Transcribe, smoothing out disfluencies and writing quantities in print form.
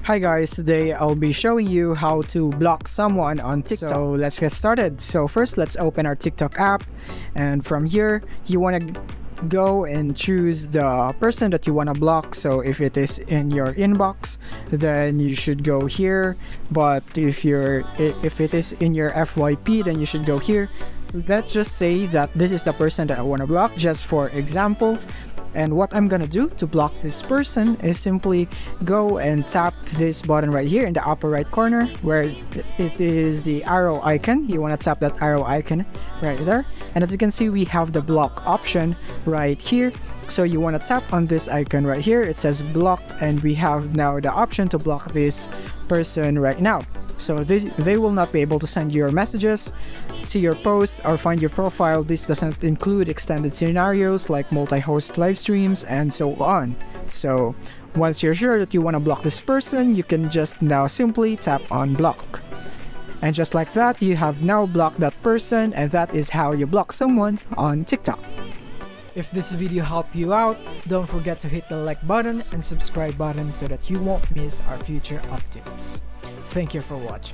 Hi guys, today I'll be showing you how to block someone on TikTok. So let's get started. So first let's open our TikTok app, and from here you want to go and choose the person that you want to block. So if it is in your inbox, then you should go here, but if it is in your FYP, then you should go here. Let's just say that this is the person that I want to block, just for example. And what I'm gonna do to block this person is simply go and tap this button right here in the upper right corner where it is the arrow icon. You want to tap that arrow icon right there, and as you can see, we have the block option right here. So you want to tap on this icon right here. It says block, and we have now the option to block this person right now. So they will not be able to send your messages, see your posts, or find your profile. This doesn't include extended scenarios like multi-host live streams and so on. So once you're sure that you want to block this person, you can just now simply tap on block. And just like that, you have now blocked that person, and that is how you block someone on TikTok. If this video helped you out, don't forget to hit the like button and subscribe button so that you won't miss our future updates. Thank you for watching.